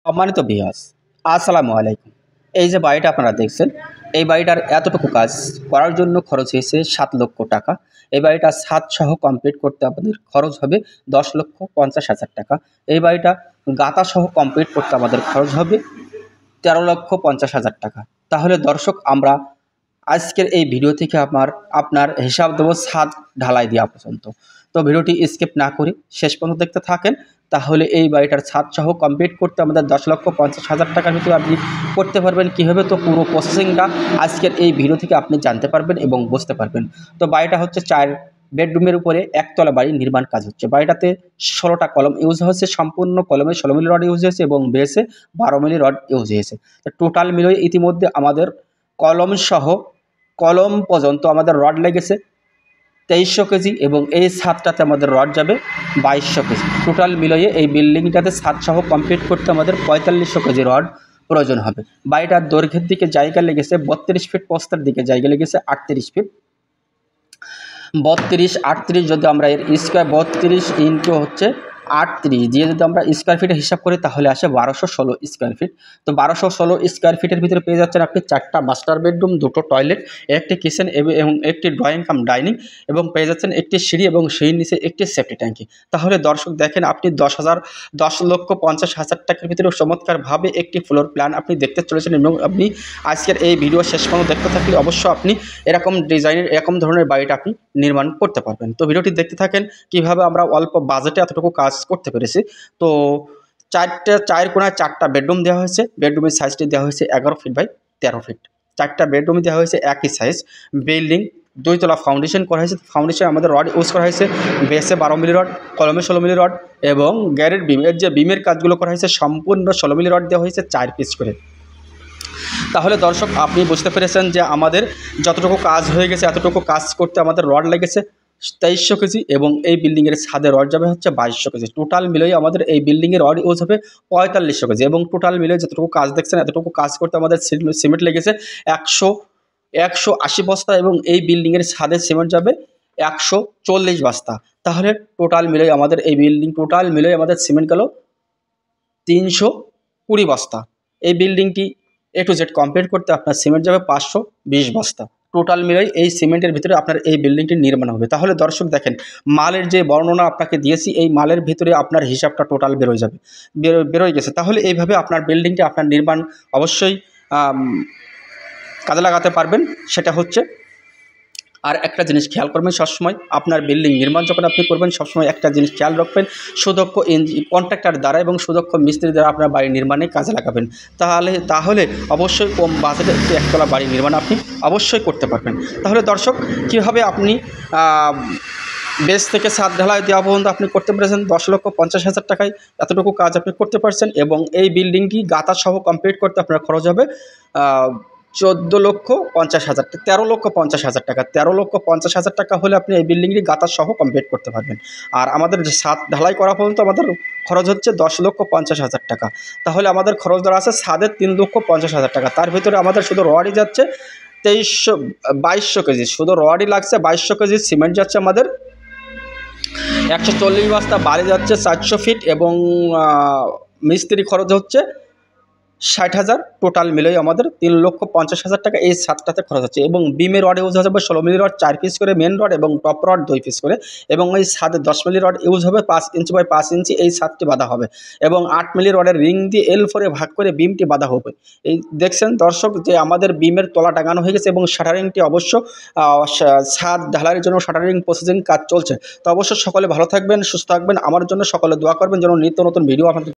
সম্মানিত ভিউয়ার্স, আসসালামু আলাইকুম। এই যে বাড়িটা আপনারা দেখছেন, এই বাড়িটার এতটুকু কাজ করার জন্য খরচ হয়েছে ৭ লক্ষ টাকা। এই বাড়িটা ছাদ সহ কমপ্লিট করতে আমাদের খরচ হবে ১০,৫০,০০০ টাকা। এই বাড়িটা গাঁথা সহ কমপ্লিট করতে আমাদের খরচ হবে ১৩,৫০,০০০ টাকা। তাহলে দর্শক, আমরা আজকের এই ভিডিও থেকে আপনার হিসাব দেবো ছাদ ঢালাই দেওয়া পর্যন্ত। তো ভিডিওটি স্কিপ না করে শেষ পর্যন্ত দেখতে থাকেন, তাহলে এই বাড়িটার ছাদ সহ কমপ্লিট করতে আমাদের ১০,৫০,০০০ টাকার ভিতরে আপনি করতে পারবেন কীভাবে। তো পুরো প্রসেসিংটা আজকের এই ভিডিও থেকে আপনি জানতে পারবেন এবং বুঝতে পারবেন। তো বাড়িটা হচ্ছে ৪ বেডরুমের উপরে একতলা বাড়ি নির্মাণ কাজ হচ্ছে। বাড়িটাতে ১৬টা কলম ইউজ হচ্ছে, সম্পূর্ণ কলমে ১৬ মিলি রড ইউজ হয়েছে এবং বেসে ১২ মিলি রড ইউজ হয়েছে। তো টোটাল মিলিয়ে ইতিমধ্যে আমাদের কলম সহ কলম পর্যন্ত আমাদের রড লেগেছে ২৩০০ কেজি এবং এই ছাদটাতে আমাদের রড যাবে ২২০০ কেজি। টোটাল মিলিয়ে এই বিল্ডিংটাতে ছাদ সহ কমপ্লিট করতে আমাদের ৪৫০০ কেজি রড প্রয়োজন হবে। বাড়িটার দৈর্ঘ্যের দিকে জায়গা লেগেছে ৩২ ফিট, প্রস্থের দিকে জায়গা লেগেছে ৩৮ ফিট। ৩২ যদি আমরা এর স্কোয়ার ৩২ ইন্টু হচ্ছে ৩৮ দিয়ে যদি আমরা স্কোয়ার ফিটে হিসাব করি তাহলে আসে ১২১৬ স্কোয়ার ফিট। তো ১২১৬ স্কোয়ার ফিটের ভিতরে পেয়ে যাচ্ছেন আপনি ৪টা মাস্টার বেডরুম, 2টো টয়লেট, একটি কিচেন এবং একটি ড্রয়িং কাম ডাইনিং, এবং পেয়ে যাচ্ছেন একটি সিঁড়ি এবং সিঁড়ির নিচে একটি সেফটি ট্যাঙ্কি। তাহলে দর্শক দেখেন, আপনি ১০,৫০,০০০ টাকার ভিতরে চমৎকারভাবে একটি ফ্লোর প্ল্যান আপনি দেখতে চলেছেন এবং আপনি আজকের এই ভিডিও শেষ পর্যন্ত দেখতে থাকলে অবশ্যই আপনি এরকম ডিজাইনের এরকম ধরনের বাড়িটা আপনি নির্মাণ করতে পারবেন। তো ভিডিওটি দেখতে থাকেন কীভাবে আমরা অল্প বাজেটে এতটুকু কাজ করতে পেরেছি। তো ৪ কোণায় 4টা বেডরুম দেওয়া হয়েছে। বেডরুমের সাইজটি দেওয়া হয়েছে ১১ ফিট বাই ১৩ ফিট। 4টা বেডরুমে দেওয়া হয়েছে একই সাইজ। বিল্ডিং 2 তলা ফাউন্ডেশন করা হয়েছে। ফাউন্ডেশন আমাদের রড ইউজ করা হয়েছে, বেসে ১২ মিলি রড, কলমে ১৬ মিলি রড এবং গ্যারের বিমের যে বিমের কাজগুলো করা হয়েছে সম্পূর্ণ ১৬ মিলি রড দেওয়া হয়েছে 4 পিস করে। তাহলে দর্শক, আপনি বুঝতে পেরেছেন যে আমাদের যতটুকু কাজ হয়ে গেছে এতটুকু কাজ করতে আমাদের রড লেগেছে ২৩০০ কেজি এবং এই বিল্ডিংয়ের ছাদে রড যাবে হচ্ছে ২২০০ কেজি। টোটাল মিলিয়ে আমাদের এই বিল্ডিংয়ের রড ইউজ হবে ৪৫০০ কেজি এবং টোটাল মিলিয়ে যতটুকু কাজ দেখছেন এতটুকু কাজ করতে আমাদের সিমেন্ট লেগেছে ১৮০ বস্তা এবং এই বিল্ডিংয়ের ছাদের সিমেন্ট যাবে ১৪০ বস্তা। তাহলে টোটাল মিলিয়ে আমাদের এই বিল্ডিং টোটাল মিলিয়ে আমাদের সিমেন্ট গেল ৩২০ বস্তা। এই বিল্ডিংটি A to Z কমপ্লিট করতে আপনার সিমেন্ট যাবে ৫২০ বস্তা। টোটাল মিলিয়ে এই সিমেন্টের ভিতরে আপনার এই বিল্ডিংটি নির্মাণ হবে। তাহলে দর্শক দেখেন, মালের যে বর্ণনা আপনাকে দিয়েছি এই মালের ভিতরে আপনার হিসাবটা টোটাল বেরোয় গেছে। তাহলে এইভাবে আপনার বিল্ডিংটি আপনার নির্মাণ অবশ্যই কাজে লাগাতে পারবেন। সেটা হচ্ছে, আর একটা জিনিস খেয়াল করবেন সবসময়, আপনার বিল্ডিং নির্মাণ যখন আপনি করবেন সবসময় একটা জিনিস খেয়াল রাখবেন, সুদক্ষ কন্ট্রাক্টর দ্বারা এবং সুদক্ষ মিস্ত্রি দ্বারা আপনার বাড়ি নির্মাণে কাজে লাগাবেন। তাহলে অবশ্যই কম বাজেটে একটি একতলা বাড়ি নির্মাণ আপনি অবশ্যই করতে পারবেন। তাহলে দর্শক, কীভাবে আপনি বেস থেকে ছাদ ঢালাই দেওয়া পর্যন্ত আপনি করতে পেরেছেন ১০,৫০,০০০ টাকায় এতটুকু কাজ আপনি করতে পারছেন এবং এই বিল্ডিংটি গাঁথা সহ কমপ্লিট করতে আপনার খরচ হবে ১৪,৫০,০০০ ১৩,৫০,০০০ টাকা। ১৩,৫০,০০০ টাকা হলে আপনি এই বিল্ডিংটি গাঁথা সহ কমপ্লিট করতে পারবেন। আর আমাদের যে ছাদ ঢালাই করা পর্যন্ত আমাদের খরচ হচ্ছে ১০,৫০,০০০ টাকা। তাহলে আমাদের খরচ ধরা আছে ছাদের ৩,৫০,০০০ টাকা। তার ভিতরে আমাদের শুধু রডই যাচ্ছে ২২০০ কেজি, শুধু রডই লাগছে ২২০০ কেজি। সিমেন্ট যাচ্ছে আমাদের ১৪০ বস্তা, বালি যাচ্ছে ৪০০ ফিট এবং মিস্ত্রি খরচ হচ্ছে ৬০,০০০। টোটাল মিলিয়ে আমাদের ৩,৫০,০০০ টাকা এই ছাদটাতে খরচ হচ্ছে এবং বিমের রড ইউজ হবে ১৬ মিলি রড ৪ পিস করে মেন রড এবং টপ রড 2 পিস করে এবং এই ছাদে ১০ মিলি রড ইউজ হবে ৫ ইঞ্চি বাই ৫ ইঞ্চি এই ছাদটি বাঁধা হবে এবং ৮ মিলি রডের রিং দিয়ে L4 ভাগ করে বিমটি বাঁধা হবে। এই দেখছেন দর্শক যে আমাদের বিমের তলা টাঙানো হয়ে গেছে এবং শাটারিংটি অবশ্য ছাদ ঢালাইয়ের জন্য শাটারিং প্রসেসিং কাজ চলছে। তো অবশ্যই সকলে ভালো থাকবেন, সুস্থ থাকবেন, আমার জন্য সকলে দোয়া করবেন যেন নিত্য নতুন ভিডিও আপনাদের